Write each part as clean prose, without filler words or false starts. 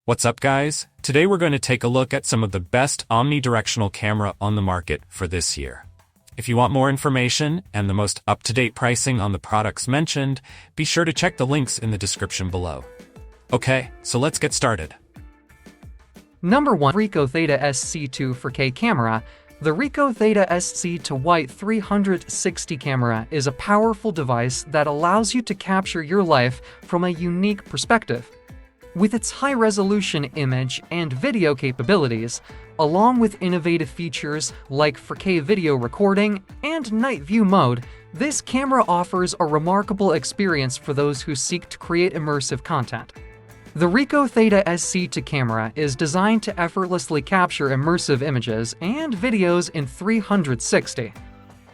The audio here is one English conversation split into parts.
What's up, guys? Today we're going to take a look at some of the best omnidirectional camera on the market for this year. If you want more information and the most up-to-date pricing on the products mentioned, be sure to check the links in the description below. Okay, so let's get started. Number 1. RICO Theta SC2 4K camera. The RICO Theta SC2 360 camera is a powerful device that allows you to capture your life from a unique perspective. With its high-resolution image and video capabilities, along with innovative features like 4K video recording and night view mode, this camera offers a remarkable experience for those who seek to create immersive content. The RICO Theta SC2 camera is designed to effortlessly capture immersive images and videos in 360.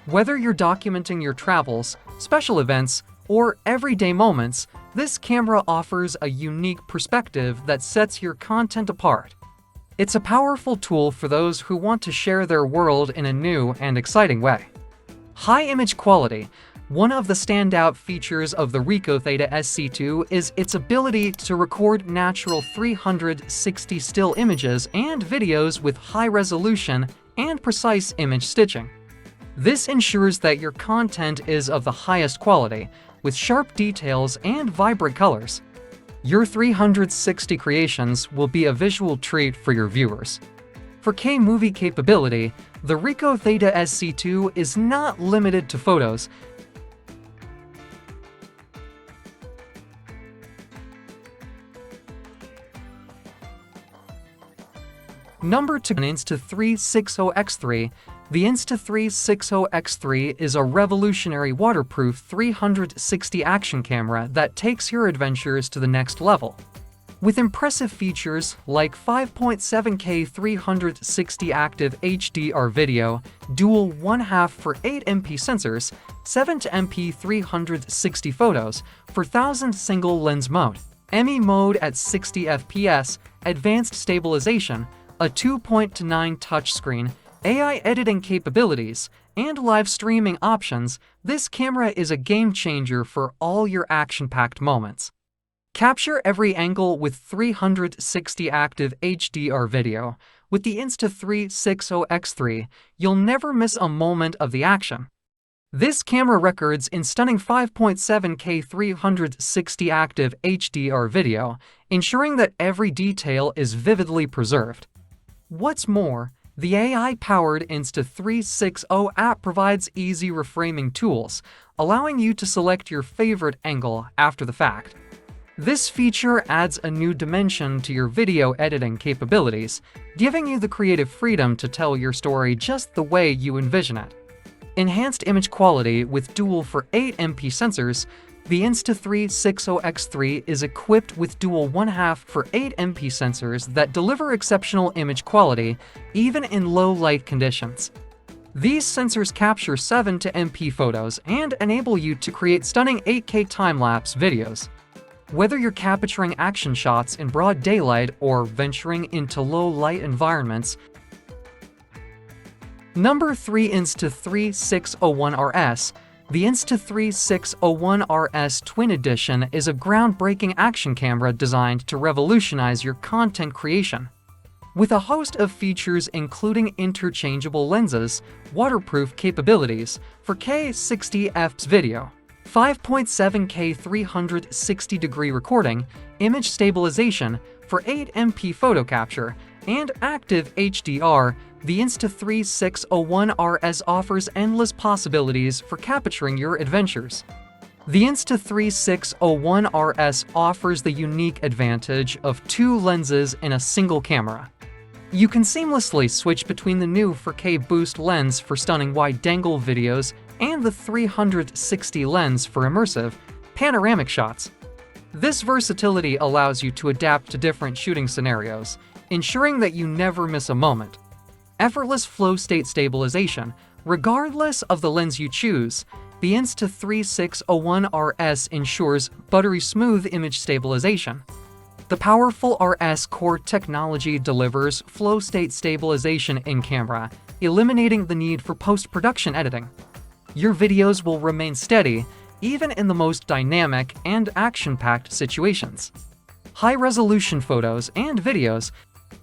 Whether you're documenting your travels, special events, or everyday moments, this camera offers a unique perspective that sets your content apart. It's a powerful tool for those who want to share their world in a new and exciting way. High image quality. One of the standout features of the RICO Theta SC2 is its ability to record natural 360 still images and videos with high resolution and precise image stitching. This ensures that your content is of the highest quality, with sharp details and vibrant colors. Your 360 creations will be a visual treat for your viewers. For 4K movie capability, the RICO Theta SC2 is not limited to photos. Number 2. Insta360 X3. The Insta360 X3 is a revolutionary waterproof 360 action camera that takes your adventures to the next level. With impressive features like 5.7K 360 active HDR video, dual 1/2 for 8MP sensors, 7MP 360 photos, 4000 single lens mode, ME mode at 60 FPS, advanced stabilization, a 2.9 touchscreen, AI editing capabilities, and live streaming options, this camera is a game-changer for all your action-packed moments. Capture every angle with 360 active HDR video. With the Insta360 X3, you'll never miss a moment of the action. This camera records in stunning 5.7K 360 active HDR video, ensuring that every detail is vividly preserved. What's more, the AI-powered Insta360 app provides easy reframing tools, allowing you to select your favorite angle after the fact. This feature adds a new dimension to your video editing capabilities, giving you the creative freedom to tell your story just the way you envision it. Enhanced image quality with dual for 8MP sensors, the Insta360 X3 is equipped with dual 1/2 for 8MP sensors that deliver exceptional image quality even in low light conditions. These sensors capture 7MP photos and enable you to create stunning 8K time-lapse videos. Whether you're capturing action shots in broad daylight or venturing into low-light environments. Number 3. Insta360 RS. The Insta360 RS Twin Edition is a groundbreaking action camera designed to revolutionize your content creation. With a host of features including interchangeable lenses, waterproof capabilities, 4K 60fps video, 5.7K 360-degree recording, image stabilization, for 8MP photo capture, and active HDR, the Insta360 RS offers endless possibilities for capturing your adventures. The Insta360 RS offers the unique advantage of 2 lenses in a single camera. You can seamlessly switch between the new 4K boost lens for stunning wide-angle videos and the 360 lens for immersive, panoramic shots. This versatility allows you to adapt to different shooting scenarios, ensuring that you never miss a moment. Effortless flow state stabilization. Regardless of the lens you choose, the Insta360 RS ensures buttery smooth image stabilization. The powerful RS core technology delivers flow state stabilization in camera, eliminating the need for post-production editing. Your videos will remain steady, even in the most dynamic and action-packed situations. high-resolution photos and videos.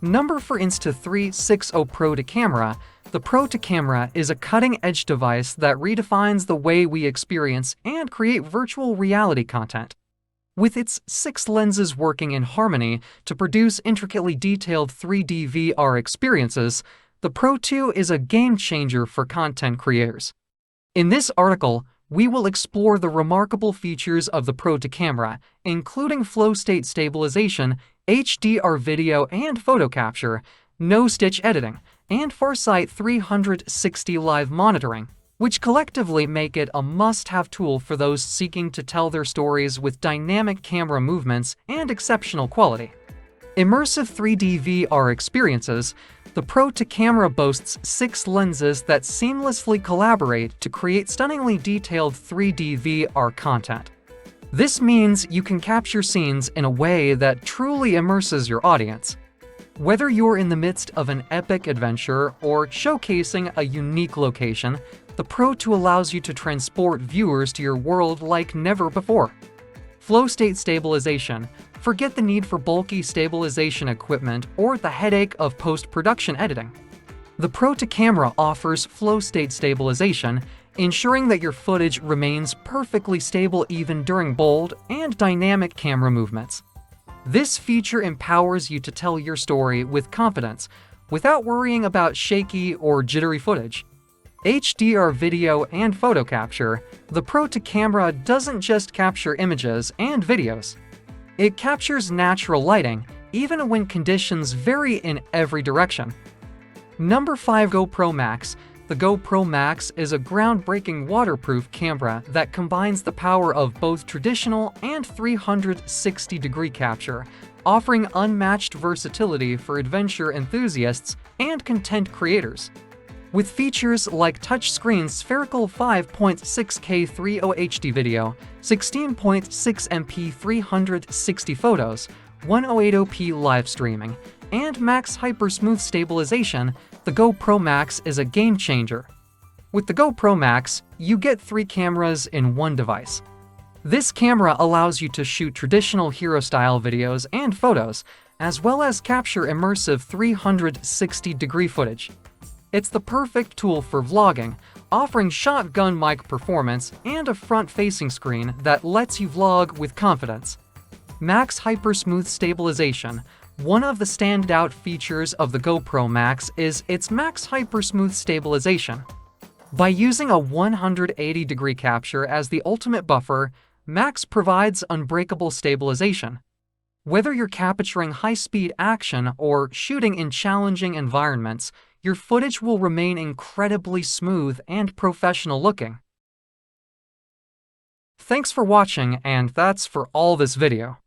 Number for Insta360 Pro to Camera. The Pro to Camera is a cutting-edge device that redefines the way we experience and create virtual reality content. With its 6 lenses working in harmony to produce intricately detailed 3D VR experiences, the Pro 2 is a game-changer for content creators. In this article, we will explore the remarkable features of the Pro to Camera, including flow state stabilization, HDR video and photo capture, no-stitch editing, and Farsight 360 live monitoring, which collectively make it a must-have tool for those seeking to tell their stories with dynamic camera movements and exceptional quality. Immersive 3D VR experiences. The Pro to Camera boasts 6 lenses that seamlessly collaborate to create stunningly detailed 3D VR content. This means you can capture scenes in a way that truly immerses your audience. Whether you're in the midst of an epic adventure or showcasing a unique location, the Pro 2 allows you to transport viewers to your world like never before. Flow state stabilization. Forget the need for bulky stabilization equipment or the headache of post-production editing. The Pro to Camera offers flow state stabilization, ensuring that your footage remains perfectly stable even during bold and dynamic camera movements. This feature empowers you to tell your story with confidence without worrying about shaky or jittery footage. HDR video and photo capture. The Pro to Camera doesn't just capture images and videos. It captures natural lighting, even when conditions vary in every direction. Number 5. GoPro Max. The GoPro Max is a groundbreaking waterproof camera that combines the power of both traditional and 360-degree capture, offering unmatched versatility for adventure enthusiasts and content creators. With features like touchscreen spherical 5.6K 30 HD video, 16.6 MP 360 photos, 1080p live streaming, and max hypersmooth stabilization, the GoPro Max is a game-changer. With the GoPro Max, you get 3 cameras in one device. This camera allows you to shoot traditional hero-style videos and photos, as well as capture immersive 360-degree footage. It's the perfect tool for vlogging, offering shotgun mic performance and a front-facing screen that lets you vlog with confidence. Max Hypersmooth Stabilization. One of the standout features of the GoPro Max is its Max Hypersmooth Stabilization. By using a 180-degree capture as the ultimate buffer, Max provides unbreakable stabilization. Whether you're capturing high-speed action or shooting in challenging environments, your footage will remain incredibly smooth and professional-looking. Thanks for watching, and that's for all this video.